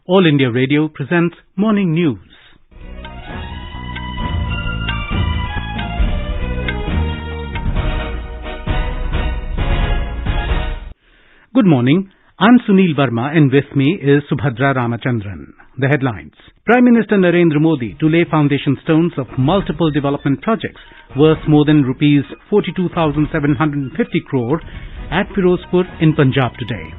All India Radio presents Morning News. Good morning. I'm Sunil Verma and with me is Subhadra Ramachandran. The headlines. Prime Minister Narendra Modi to lay foundation stones of multiple development projects worth more than rupees 42,750 crore at Firozpur in Punjab today.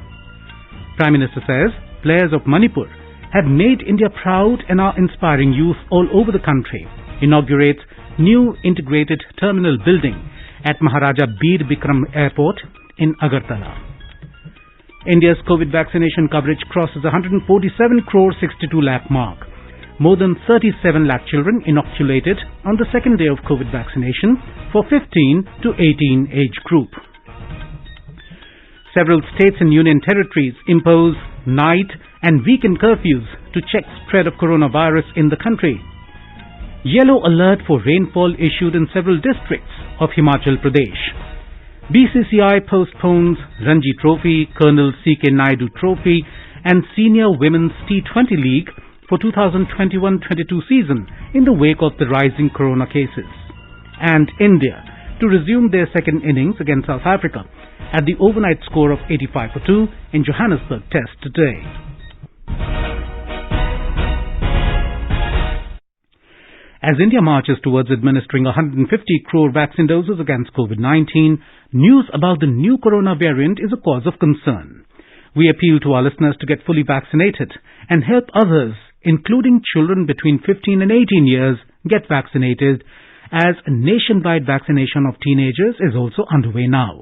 Prime Minister says players of Manipur have made India proud and are inspiring youth all over the country. Inaugurates new integrated terminal building at Maharaja Bir Bikram Airport in Agartala. India's COVID vaccination coverage crosses 147 crore 62 lakh mark. More than 37 lakh children inoculated on the second day of COVID vaccination for 15 to 18 age group. Several states and union territories impose night and weekend curfews to check spread of coronavirus in the country. Yellow alert for rainfall issued in several districts of Himachal Pradesh. BCCI postpones Ranji Trophy, Colonel C.K. Naidu Trophy and Senior Women's T20 League for 2021-22 season in the wake of the rising corona cases. And India to resume their second innings against South Africa at the overnight score of 85-2 in Johannesburg Test today. As India marches towards administering 150 crore vaccine doses against COVID-19, news about the new corona variant is a cause of concern. We appeal to our listeners to get fully vaccinated and help others, including children between 15 and 18 years, get vaccinated, as nationwide vaccination of teenagers is also underway now.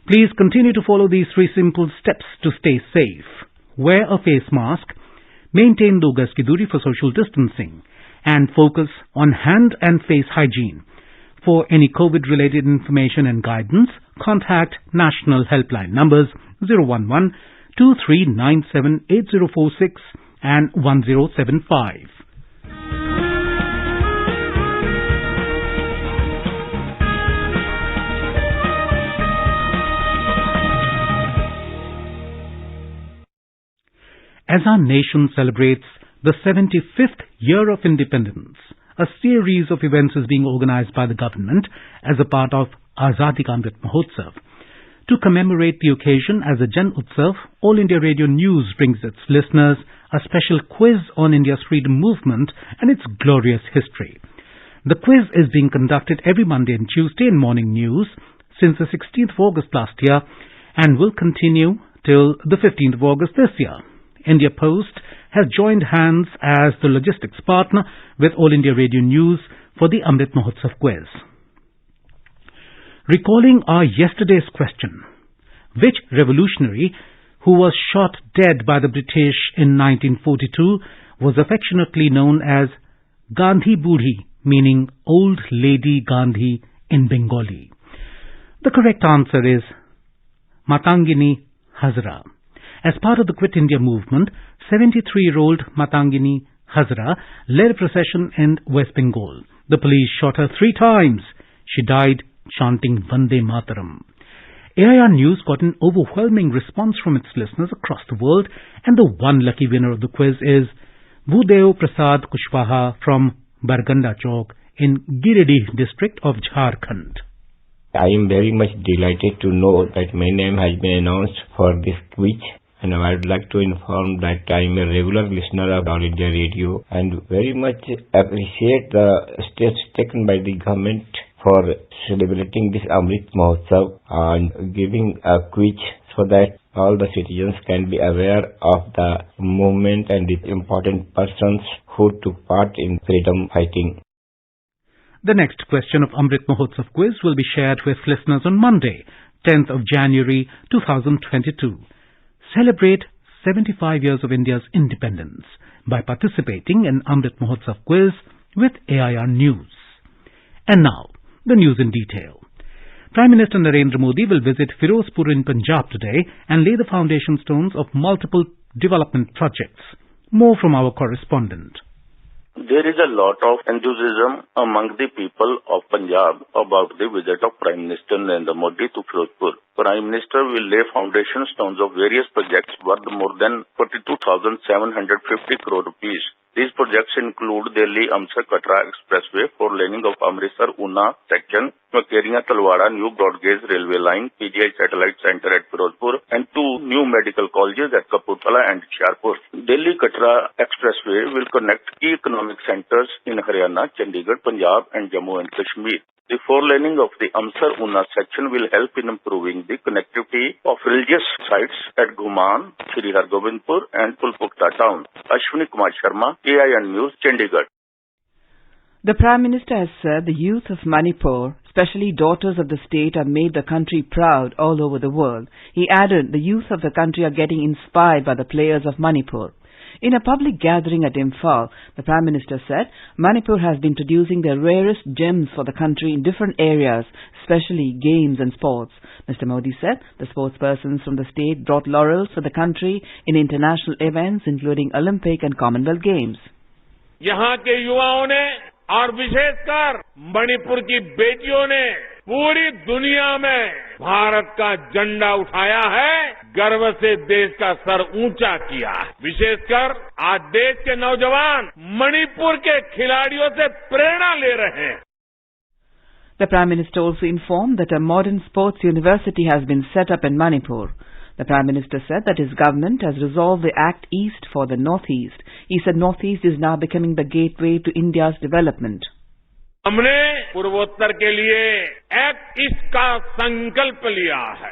Please continue to follow these three simple steps to stay safe. Wear a face mask, maintain 2 gaz ki duri for social distancing, and focus on hand and face hygiene. For any COVID-related information and guidance, contact national helpline numbers 011-2397-8046 and 1075. As our nation celebrates the 75th year of independence, a series of events is being organized by the government as a part of Azadi Ka Amrit Mahotsav. To commemorate the occasion as a Jan Utsav, All India Radio News brings its listeners a special quiz on India's freedom movement and its glorious history. The quiz is being conducted every Monday and Tuesday in Morning News since the 16th of August last year and will continue till the 15th of August this year. India Post has joined hands as the logistics partner with All India Radio News for the Amrit Mahotsav quiz. Recalling our yesterday's question, which revolutionary who was shot dead by the British in 1942 was affectionately known as Gandhi Budhi, meaning Old Lady Gandhi in Bengali? The correct answer is Matangini Hazara. As part of the Quit India movement, 73-year-old Matangini Hazara led a procession in West Bengal. The police shot her 3 times. She died chanting Vande Mataram. AIR News got an overwhelming response from its listeners across the world, and the one lucky winner of the quiz is Bhudeo Prasad Kushwaha from Barganda Chowk in Giridih district of Jharkhand. I am very much delighted to know that my name has been announced for this quiz. And I would like to inform that I am a regular listener of All India Radio and very much appreciate the steps taken by the government for celebrating this Amrit Mahotsav and giving a quiz so that all the citizens can be aware of the movement and the important persons who took part in freedom fighting. The next question of Amrit Mahotsav quiz will be shared with listeners on Monday, 10th of January 2022. Celebrate 75 years of India's independence by participating in Amrit Mahotsav quiz with AIR News. And now, the news in detail. Prime Minister Narendra Modi will visit Firozpur in Punjab today and lay the foundation stones of multiple development projects. More from our correspondent. There is a lot of enthusiasm among the people of Punjab about the visit of Prime Minister Narendra Modi to Firozpur. Prime Minister will lay foundation stones of various projects worth more than 42,750 crore rupees. These projects include Delhi-Amritsar-Katra Expressway, four-laning of Amritsar-Una section, Keria-Talwara new broad gauge railway line, PGI Satellite Center at Firozpur, and two new medical colleges at Kapurthala and Hoshiarpur. Delhi-Katra Expressway will connect key economic centers in Haryana, Chandigarh, Punjab, and Jammu and Kashmir. The four-laning of the Amritsar-Una section will help in improving the connectivity of religious sites at Ghuman, Sri Hargobindpur, and Tulpukta town. Ashwini Kumar Sharma, KIN News, Chandigarh. The Prime Minister has said the youth of Manipur, especially daughters of the state, have made the country proud all over the world. He added the youth of the country are getting inspired by the players of Manipur. In a public gathering at Imphal, the Prime Minister said Manipur has been producing the rarest gems for the country in different areas, especially games and sports. Mr. Modi said the sportspersons from the state brought laurels for the country in international events including Olympic and Commonwealth Games. यहाँ के युवाओं ने और विशेषकर मणिपुर की बेटियों ने पूरी दुनिया में भारत का झंडा उठाया है, गर्व से देश का सर ऊंचा किया है। विशेषकर आज देश के नौजवान मणिपुर के खिलाड़ियों से प्रेरणा ले रहे हैं। The Prime Minister also informed that a modern sports university has been set up in Manipur. The Prime Minister said that his government has resolved the Act East for the Northeast. He said Northeast is now becoming the gateway to India's development. हमने पूर्वोत्तर के लिए act east का संकल्प लिया है।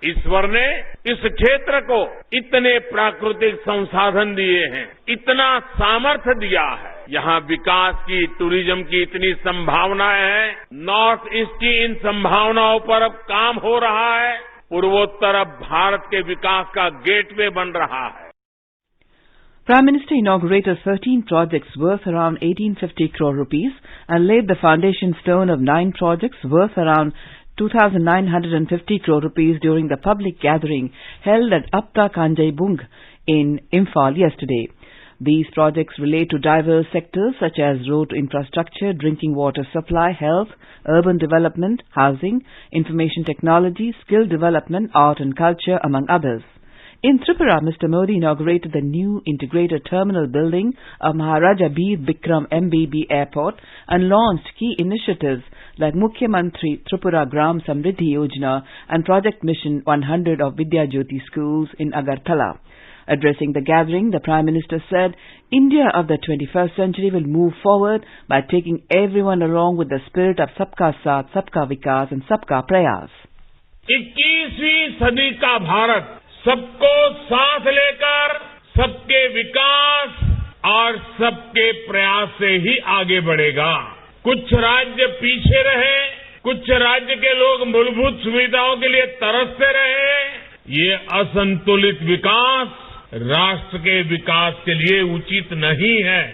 ईश्वर ने इस क्षेत्र को इतने प्राकृतिक संसाधन दिए हैं, इतना सामर्थ्य दिया है, यहाँ विकास की, टूरिज्म की इतनी संभावनाएं हैं। नॉर्थ ईस्ट की इन संभावनाओं पर अब काम हो रहा है। पूर्वोत्तर अब भारत के विकास का गेटवे बन रहा है। Prime Minister inaugurated 13 projects worth around 1850 crore rupees and laid the foundation stone of 9 projects worth around 2,950 crore rupees during the public gathering held at Apta Kanjaibung in Imphal yesterday. These projects relate to diverse sectors such as road infrastructure, drinking water supply, health, urban development, housing, information technology, skill development, art and culture, among others. In Tripura, Mr. Modi inaugurated the new integrated terminal building of Maharaja Bir Bikram MBB Airport and launched key initiatives like Mukhyamantri Tripura Gram Samriddhi Yojana and Project Mission 100 of Vidya Jyoti schools in Agartala. Addressing the gathering, the Prime Minister said, India of the 21st century will move forward by taking everyone along with the spirit of Sabka Saath, Sabka Vikas and Sabka Prayas. 21वीं सदी का भारत सबको साथ लेकर सबके विकास और सबके प्रयास से ही आगे बढ़ेगा। कुछ राज्य पीछे रहे, कुछ राज्य के लोग मूलभूत सुविधाओं के लिए तरसते रहे। ये असंतुलित विकास राष्ट्र के विकास के लिए उचित नहीं है।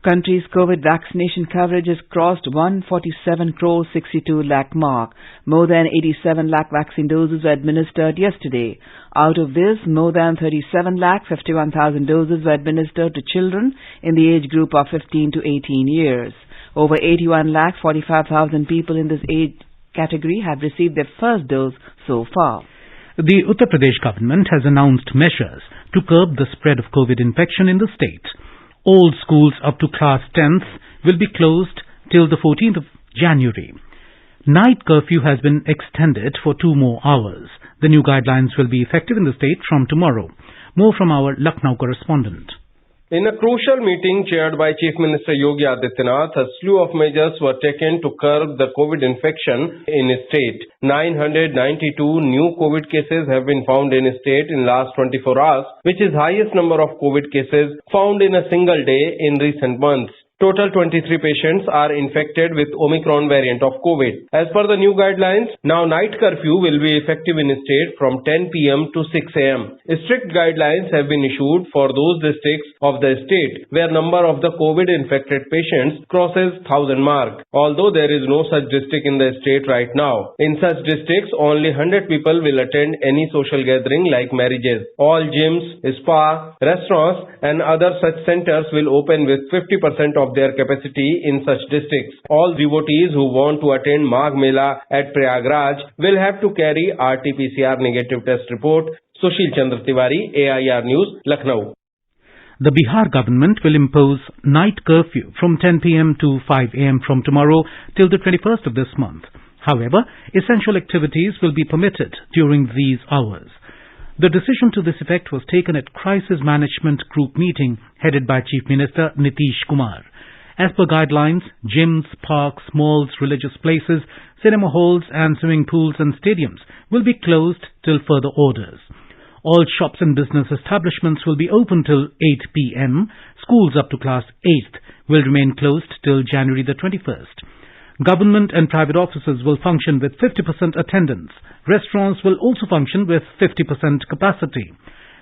Country's COVID vaccination coverage has crossed 147 crore 62 lakh mark. More than 87 lakh vaccine doses were administered yesterday. Out of this, more than 37 lakh 51,000 doses were administered to children in the age group of 15 to 18 years. Over 81 lakh 45,000 people in this age category have received their first dose so far. The Uttar Pradesh government has announced measures to curb the spread of COVID infection in the state. All schools up to class 10th will be closed till the 14th of January. Night curfew has been extended for 2 more hours. The new guidelines will be effective in the state from tomorrow. More from our Lucknow correspondent. In a crucial meeting chaired by Chief Minister Yogi Adityanath, a slew of measures were taken to curb the COVID infection in the state. 992 new COVID cases have been found in the state in last 24 hours, which is highest number of COVID cases found in a single day in recent months. Total 23 patients are infected with Omicron variant of COVID. As per the new guidelines, now night curfew will be effective in state from 10 p.m. to 6 a.m. Strict guidelines have been issued for those districts of the state where number of the COVID-infected patients crosses 1,000 mark. Although there is no such district in the state right now. In such districts, only 100 people will attend any social gathering like marriages. All gyms, spa, restaurants and other such centers will open with 50% of their capacity in such districts. All devotees who want to attend Magh Mela at Prayagraj will have to carry RT-PCR negative test report. Sushil Chandra Tiwari, AIR News, Lucknow. The Bihar government will impose night curfew from 10 p.m. to 5 a.m. from tomorrow till the 21st of this month. However, essential activities will be permitted during these hours. The decision to this effect was taken at Crisis Management Group meeting headed by Chief Minister Nitish Kumar. As per guidelines, gyms, parks, malls, religious places, cinema halls and swimming pools and stadiums will be closed till further orders. All shops and business establishments will be open till 8 p.m. Schools up to class 8th will remain closed till January the 21st. Government and private offices will function with 50% attendance. Restaurants will also function with 50% capacity.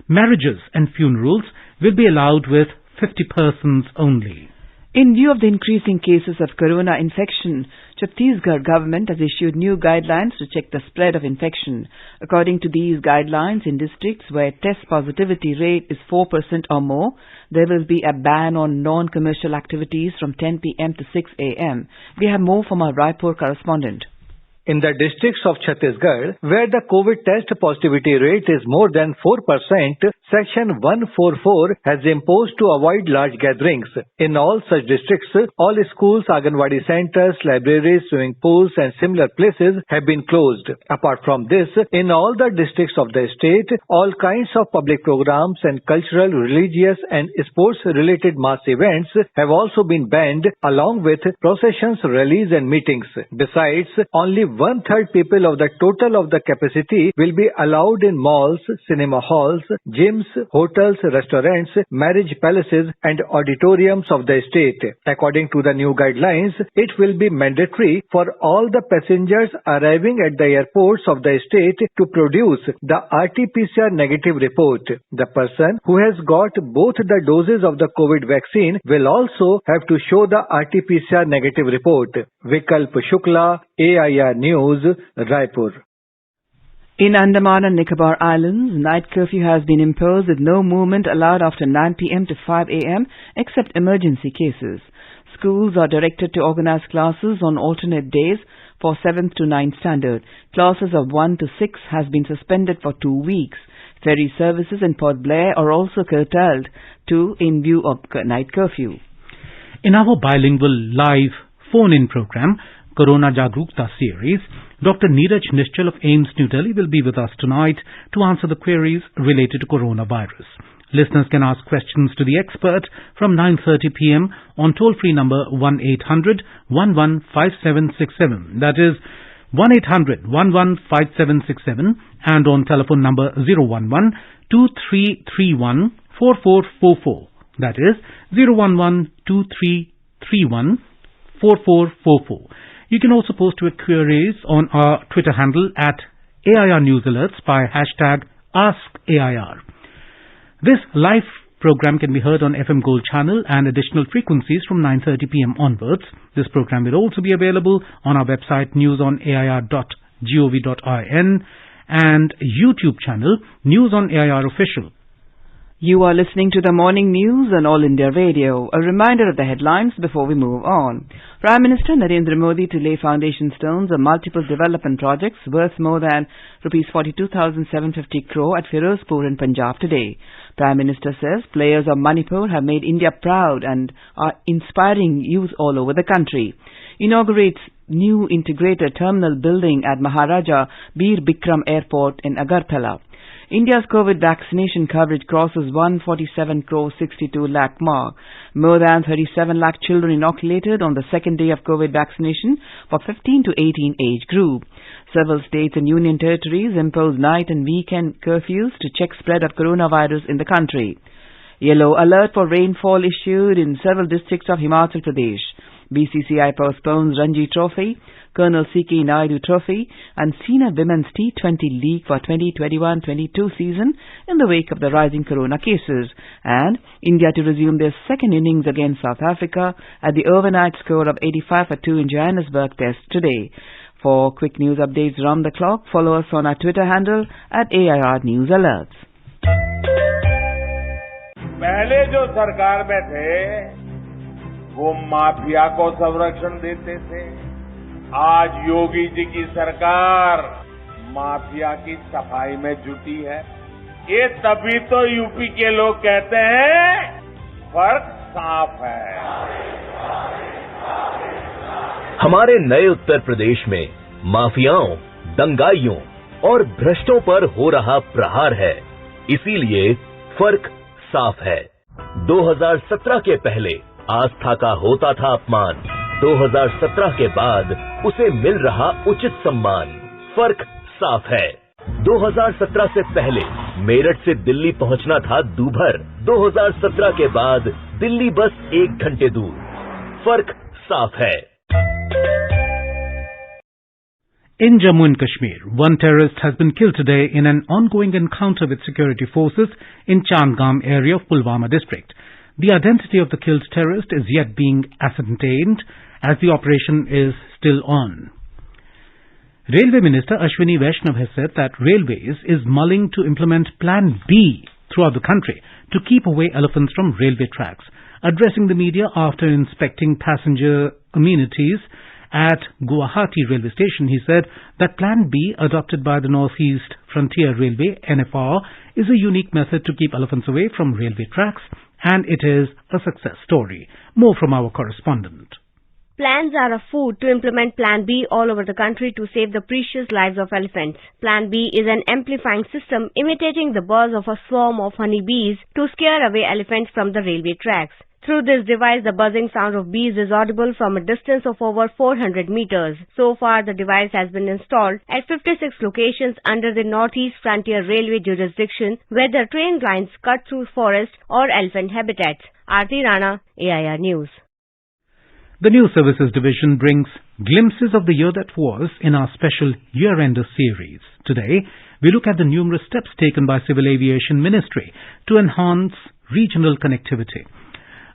Marriages and funerals will be allowed with 50 persons only. In view of the increasing cases of corona infection, Chhattisgarh government has issued new guidelines to check the spread of infection. According to these guidelines, in districts where test positivity rate is 4% or more, there will be a ban on non-commercial activities from 10 p.m. to 6 a.m. We have more from our Raipur correspondent. In the districts of Chhattisgarh, where the COVID test positivity rate is more than 4%, Section 144 has imposed to avoid large gatherings. In all such districts, all schools, Anganwadi centers, libraries, swimming pools and similar places have been closed. Apart from this, in all the districts of the state, all kinds of public programs and cultural, religious and sports-related mass events have also been banned, along with processions, rallies and meetings. Besides, only 1/3 people of the total of the capacity will be allowed in malls, cinema halls, gyms, hotels, restaurants, marriage palaces and auditoriums of the state. According to the new guidelines, it will be mandatory for all the passengers arriving at the airports of the state to produce the RT-PCR negative report. The person who has got both the doses of the COVID vaccine will also have to show the RT-PCR negative report. Vikalp Shukla, AIR News, Raipur. In Andaman and Nicobar Islands, night curfew has been imposed with no movement allowed after 9 p.m. to 5 a.m. except emergency cases. Schools are directed to organize classes on alternate days for 7th to 9th standard. Classes of 1 to 6 has been suspended for 2 weeks. Ferry services in Port Blair are also curtailed too in view of night curfew. In our bilingual live phone-in program, Corona Jagrukta series, Dr. Neeraj Nischal of AIIMS New Delhi will be with us tonight to answer the queries related to coronavirus. Listeners can ask questions to the expert from 9:30 p.m. on toll-free number 1-800-115767. That is 1-800-115767 and on telephone number 011-2331-4444. That is 011-2331-4444. You can also post your queries on our Twitter handle at AIR News Alerts by hashtag AskAIR. This live program can be heard on FM Gold channel and additional frequencies from 9:30 p.m. onwards. This program will also be available on our website newsonair.gov.in and YouTube channel News on AIR Official. You are listening to the morning news on All India Radio. A reminder of the headlines before we move on. Prime Minister Narendra Modi to lay foundation stones of multiple development projects worth more than Rs 42,750 crore at Firozpur in Punjab today. Prime Minister says players of Manipur have made India proud and are inspiring youth all over the country. Inaugurates new integrated terminal building at Maharaja Bir Bikram Airport in Agartala. India's COVID vaccination coverage crosses 147 crore 62 lakh mark. More than 37 lakh children inoculated on the second day of COVID vaccination for 15 to 18 age group. Several states and union territories impose night and weekend curfews to check spread of coronavirus in the country. Yellow alert for rainfall issued in several districts of Himachal Pradesh. BCCI postpones Ranji Trophy, Colonel C.K. Naidu Trophy and Senior Women's T20 League for 2021-22 season in the wake of the rising corona cases. And India to resume their second innings against South Africa at the overnight score of 85-2 in Johannesburg Test today. For quick news updates around the clock, follow us on our Twitter handle at AIR News Alerts. पहले जो सरकार में थे वो mafia को संरक्षण देते थे। आज योगी जी की सरकार माफिया की सफाई में जुटी है। ये तभी तो यूपी के लोग कहते हैं फर्क साफ है। हमारे नए उत्तर प्रदेश में माफियाओं, दंगाइयों और भ्रष्टों पर हो रहा प्रहार है, इसीलिए फर्क साफ है। 2017 के पहले आस्था का होता था अपमान, 2017 के बाद उसे मिल रहा उचित सम्मान। फर्क साफ है। 2017 से पहले मेरठ से दिल्ली पहुंचना था दूभर, 2017 के बाद दिल्ली बस 1 घंटे दूर। फर्क साफ है। In Jammu and Kashmir, one terrorist has been killed today in an ongoing encounter with security forces in Chandgam area of Pulwama district. The identity of the killed terrorist is yet being ascertained as the operation is still on. Railway Minister Ashwini Vaishnav has said that Railways is mulling to implement Plan B throughout the country to keep away elephants from railway tracks. Addressing the media after inspecting passenger amenities at Guwahati railway station, he said that Plan B adopted by the Northeast Frontier Railway NFR is a unique method to keep elephants away from railway tracks, and it is a success story. More from our correspondent. Plans are afoot to implement Plan B all over the country to save the precious lives of elephants. Plan B is an amplifying system imitating the buzz of a swarm of honeybees to scare away elephants from the railway tracks. Through this device, the buzzing sound of bees is audible from a distance of over 400 meters. So far, the device has been installed at 56 locations under the Northeast Frontier Railway jurisdiction, where the train lines cut through forest or elephant habitats. Aarti Rana, AIR News. The News Services Division brings glimpses of the year that was in our special Year-Ender series. Today, we look at the numerous steps taken by Civil Aviation Ministry to enhance regional connectivity.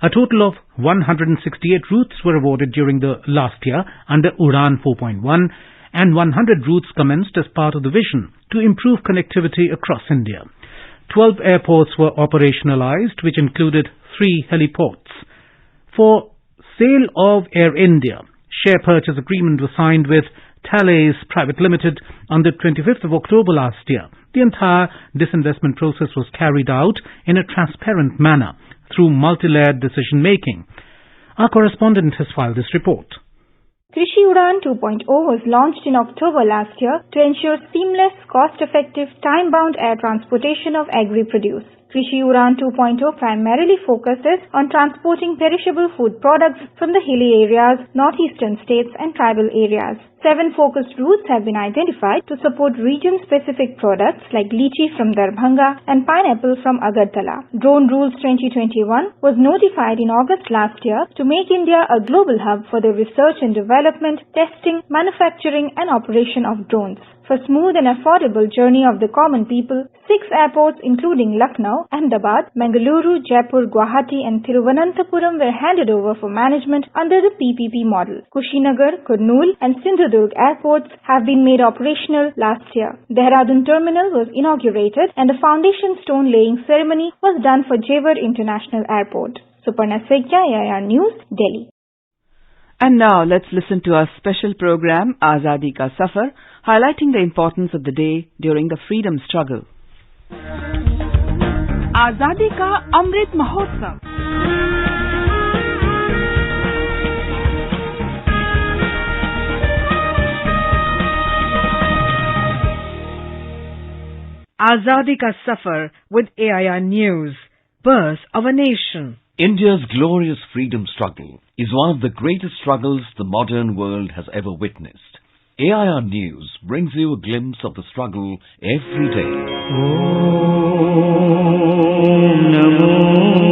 A total of 168 routes were awarded during the last year under Udan 4.1, and 100 routes commenced as part of the vision to improve connectivity across India. 12 airports were operationalized, which included 3 heliports. For sale of Air India, share purchase agreement was signed with Thales Private Limited on the 25th of October last year. The entire disinvestment process was carried out in a transparent manner through multi-layered decision-making. Our correspondent has filed this report. Krishi Udan 2.0 was launched in October last year to ensure seamless, cost-effective, time-bound air transportation of agri-produce. Krishi Udan 2.0 primarily focuses on transporting perishable food products from the hilly areas, northeastern states and tribal areas. 7 focused routes have been identified to support region-specific products like lychee from Darbhanga and pineapple from Agartala. Drone Rules 2021 was notified in August last year to make India a global hub for the research and development, testing, manufacturing and operation of drones. For smooth and affordable journey of the common people, 6 airports including Lucknow, Ahmedabad, Mangaluru, Jaipur, Guwahati and Thiruvananthapuram were handed over for management under the PPP model. Kushinagar, Kurnool and Sindhudurg airports have been made operational last year. Dehradun terminal was inaugurated and the foundation stone laying ceremony was done for Jewar International Airport. Suparna Sekhya, AIR News, Delhi. And now let's listen to our special program Azadi Ka Safar, highlighting the importance of the day during the freedom struggle. Azadi Ka Amrit Mahotsav. Azadi Ka Safar with AIR News. Birth of a Nation. India's glorious freedom struggle is one of the greatest struggles the modern world has ever witnessed. AIR News brings you a glimpse of the struggle every day. Om Namo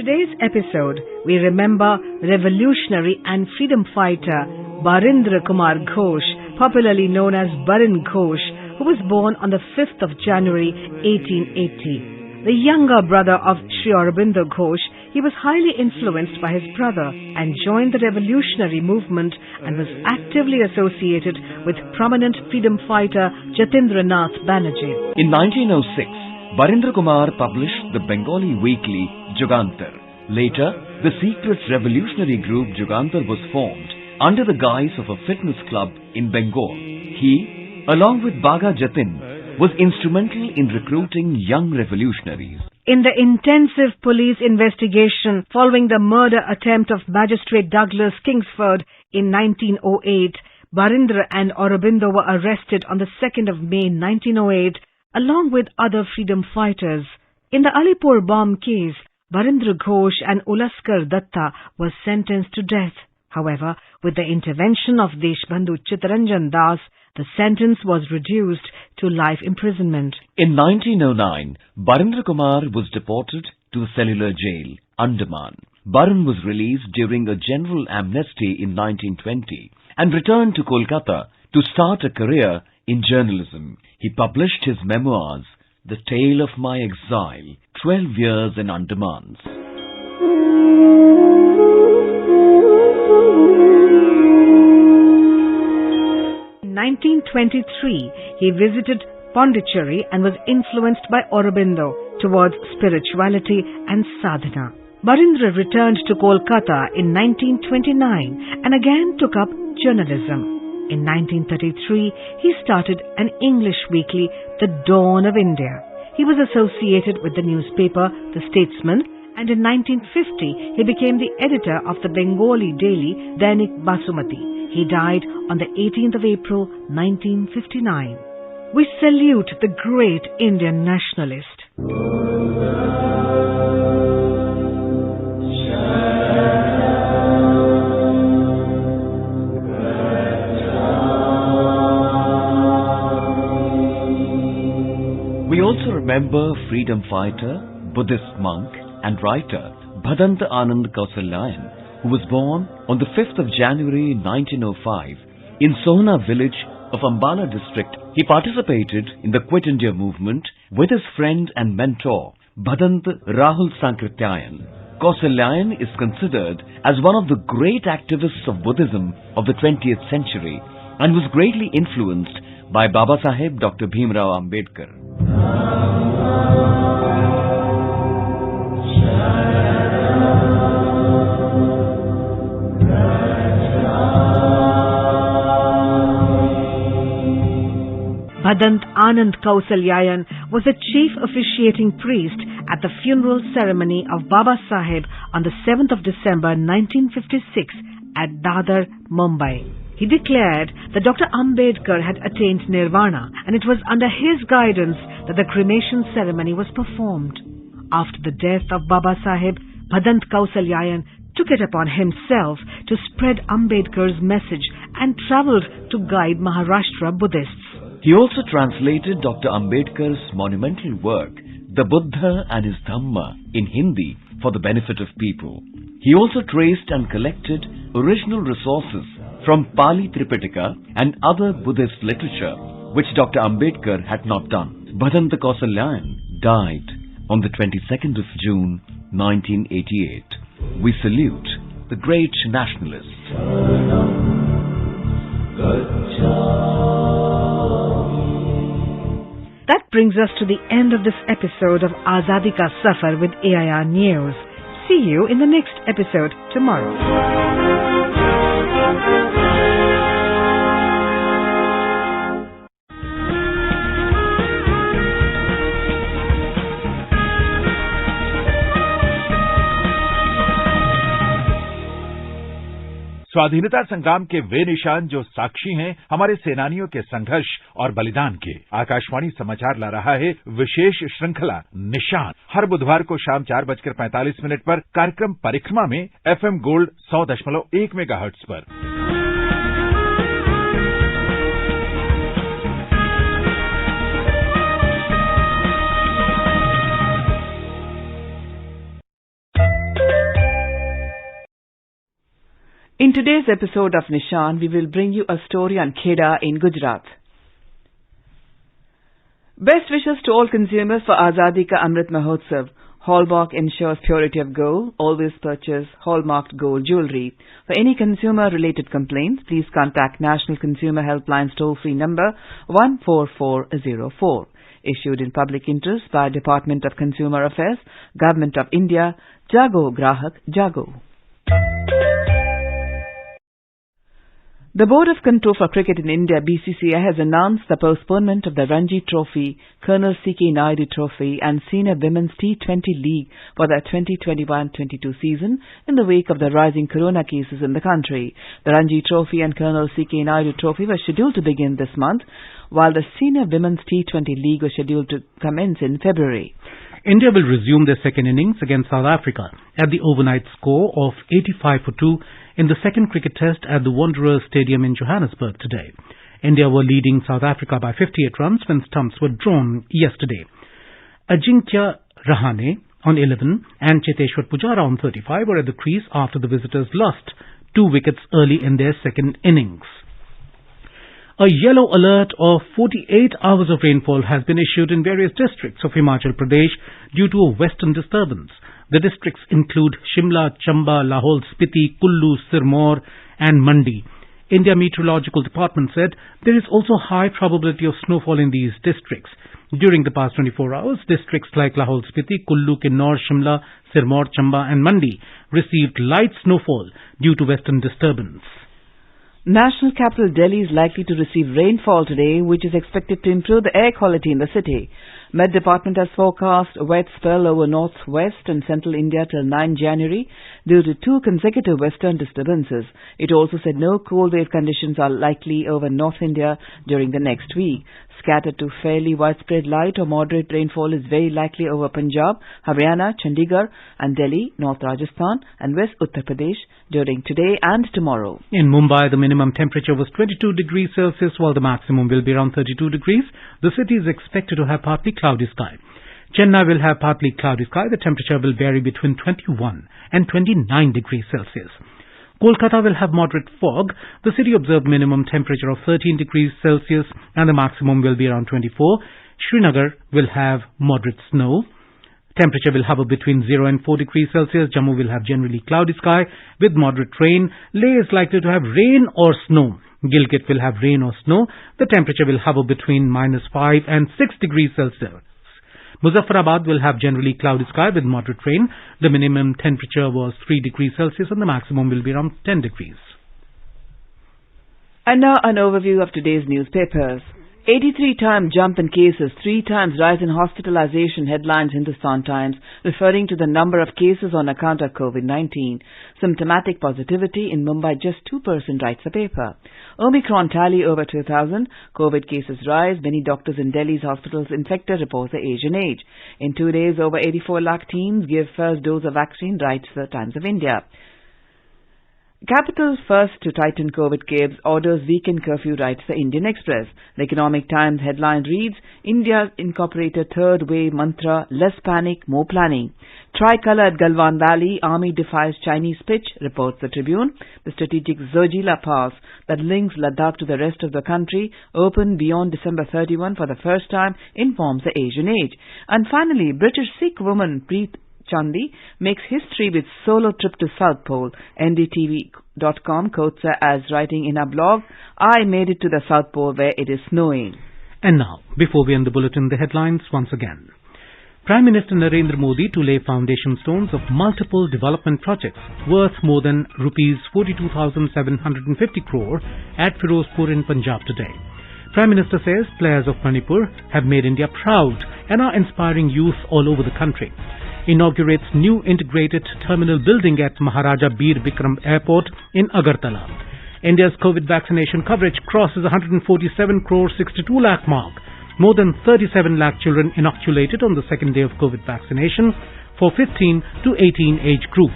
today's episode, we remember revolutionary and freedom fighter Barindra Kumar Ghosh, popularly known as Barin Ghosh, who was born on the 5th of January 1880. The younger brother of Sri Aurobindo Ghosh, he was highly influenced by his brother and joined the revolutionary movement and was actively associated with prominent freedom fighter Jatindranath Banerjee. In 1906, Barindra Kumar published the Bengali weekly Jugantar. Later, the secret revolutionary group Jugantar was formed under the guise of a fitness club in Bengal. He, along with Baga Jatin, was instrumental in recruiting young revolutionaries. In the intensive police investigation following the murder attempt of Magistrate Douglas Kingsford in 1908, Barindra and Aurobindo were arrested on the 2nd of May 1908 along with other freedom fighters. In the Alipur bomb case, Barindra Ghosh and Ulaskar Datta were sentenced to death. However, with the intervention of Deshbandhu Chittaranjan Das, the sentence was reduced to life imprisonment. In 1909, Barindra Kumar was deported to the cellular jail, Andaman. Baran was released during a general amnesty in 1920 and returned to Kolkata to start a career in journalism. He published his memoirs, The Tale of My Exile, 12 Years in Andamans. In 1923, he visited Pondicherry and was influenced by Aurobindo towards spirituality and sadhana. Barindra returned to Kolkata in 1929 and again took up journalism. In 1933, he started an English weekly, The Dawn of India. He was associated with the newspaper The Statesman, and in 1950, he became the editor of the Bengali daily Dainik Basumati. He died on the 18th of April, 1959. We salute the great Indian nationalist. We also remember freedom fighter, Buddhist monk and writer Bhadanta Anand Kausalyayan, who was born on the 5th of January 1905 in Sohna village of Ambala district. He participated in the Quit India movement with his friend and mentor Bhadant Rahul Sankrityayan. Kausalyayan is considered as one of the great activists of Buddhism of the 20th century and was greatly influenced by Baba Saheb Dr. Bhimrao Ambedkar. Bhadant Anand Kausalyayan was the chief officiating priest at the funeral ceremony of Baba Saheb on the 7th of December 1956 at Dadar, Mumbai. He declared that Dr. Ambedkar had attained nirvana and it was under his guidance that the cremation ceremony was performed. After the death of Baba Saheb, Bhadant Kausalyayan took it upon himself to spread Ambedkar's message and travelled to guide Maharashtra Buddhists. He also translated Dr. Ambedkar's monumental work, The Buddha and His Dhamma, in Hindi for the benefit of people. He also traced and collected original resources from Pali Tripitaka and other Buddhist literature, which Dr. Ambedkar had not done. Bhadanta Kausalyayan died on the 22nd of June, 1988. We salute the great nationalist. That brings us to the end of this episode of Azadi Ka Safar with AIR News. See you in the next episode tomorrow. स्वाधीनता संग्राम के वे निशान जो साक्षी हैं हमारे सेनानियों के संघर्ष और बलिदान के। आकाशवाणी समाचार ला रहा है विशेष श्रृंखला निशान। हर बुधवार को शाम 4:45 पर कार्यक्रम परिक्रमा में FM गोल्ड 100.1 मेगाहर्ट्ज पर। In today's episode of Nishan, we will bring you a story on Kheda in Gujarat. Best wishes to all consumers for Azadi Ka Amrit Mahotsav. Hallmark ensures purity of gold. Always purchase hallmarked gold jewellery. For any consumer-related complaints, please contact National Consumer Helpline toll-free number 14404. Issued in public interest by Department of Consumer Affairs, Government of India. Jago Grahak Jago. The Board of Control for Cricket in India, BCCI, has announced the postponement of the Ranji Trophy, Colonel C.K. Naidu Trophy and Senior Women's T20 League for the 2021-22 season in the wake of the rising corona cases in the country. The Ranji Trophy and Colonel C.K. Naidu Trophy were scheduled to begin this month, while the Senior Women's T20 League was scheduled to commence in February. India will resume their second innings against South Africa at the overnight score of 85-2 in the second cricket test at the Wanderers Stadium in Johannesburg today. India were leading South Africa by 58 runs when stumps were drawn yesterday. Ajinkya Rahane on 11 and Cheteshwar Pujara on 35 were at the crease after the visitors lost 2 wickets early in their second innings. A yellow alert of 48 hours of rainfall has been issued in various districts of Himachal Pradesh due to a western disturbance. The districts include Shimla, Chamba, Lahore, Spiti, Kullu, Sirmaur and Mandi. India Meteorological Department said there is also high probability of snowfall in these districts. During the past 24 hours, districts like Lahore, Spiti, Kullu, Kinnaur, Shimla, Sirmaur, Chamba and Mandi received light snowfall due to western disturbance. National capital Delhi is likely to receive rainfall today, which is expected to improve the air quality in the city. Met Department has forecast a wet spell over northwest and central India till 9 January due to 2 consecutive western disturbances. It also said no cold wave conditions are likely over North India during the next week. Scattered to fairly widespread light or moderate rainfall is very likely over Punjab, Haryana, Chandigarh and Delhi, North Rajasthan and West Uttar Pradesh during today and tomorrow. In Mumbai, the minimum temperature was 22 degrees Celsius while the maximum will be around 32 degrees. The city is expected to have partly cloudy sky. Chennai will have partly cloudy sky. The temperature will vary between 21 and 29 degrees Celsius. Kolkata will have moderate fog. The city observed minimum temperature of 13 degrees Celsius and the maximum will be around 24. Srinagar will have moderate snow. Temperature will hover between 0 and 4 degrees Celsius. Jammu will have generally cloudy sky with moderate rain. Leh is likely to have rain or snow. Gilgit will have rain or snow. The temperature will hover between -5 and 6 degrees Celsius. Muzaffarabad will have generally cloudy sky with moderate rain. The minimum temperature was 3 degrees Celsius and the maximum will be around 10 degrees. And now an overview of today's newspapers. 83-time jump in cases, 3 times rise in hospitalization, headlines Hindustan Times, referring to the number of cases on account of COVID-19. Symptomatic positivity in Mumbai, just 2%, writes the paper. Omicron tally over 2,000, COVID cases rise, many doctors in Delhi's hospitals infected, reports the Asian Age. In 2 days, over 84 lakh teens give first dose of vaccine, writes the Times of India. Capital first to tighten COVID caves, orders weekend curfew, writes the Indian Express. The Economic Times headline reads, India incorporated third wave mantra, less panic, more planning. Tricolour at Galwan Valley, Army defies Chinese pitch, reports the Tribune. The strategic Zojila Pass that links Ladakh to the rest of the country opened beyond December 31 for the first time, informs the Asian Age. And finally, British Sikh woman Preet Chandi makes history with solo trip to South Pole. NDTV.com quotes her as writing in her blog, I made it to the South Pole where it is snowing. And now, before we end the bulletin, the headlines once again. Prime Minister Narendra Modi to lay foundation stones of multiple development projects worth more than rupees 42,750 crore at Firozpur in Punjab today. Prime Minister says players of Manipur have made India proud and are inspiring youth all over the country. Inaugurates new integrated terminal building at Maharaja Bir Bikram Airport in Agartala. India's COVID vaccination coverage crosses 147 crore 62 lakh mark. More than 37 lakh children inoculated on the second day of COVID vaccination for 15 to 18 age group.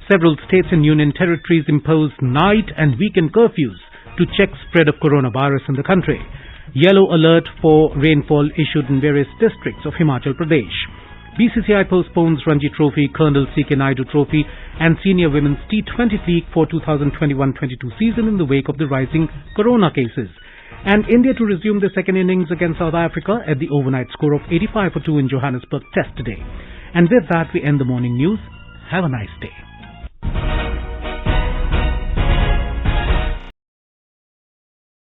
Several states and union territories impose night and weekend curfews to check spread of coronavirus in the country. Yellow alert for rainfall issued in various districts of Himachal Pradesh. BCCI postpones Ranji Trophy, Colonel C.K. Naidu Trophy and Senior Women's T20 League for 2021-22 season in the wake of the rising corona cases. And India to resume the second innings against South Africa at the overnight score of 85-2 in Johannesburg Test today. And with that, we end the morning news. Have a nice day.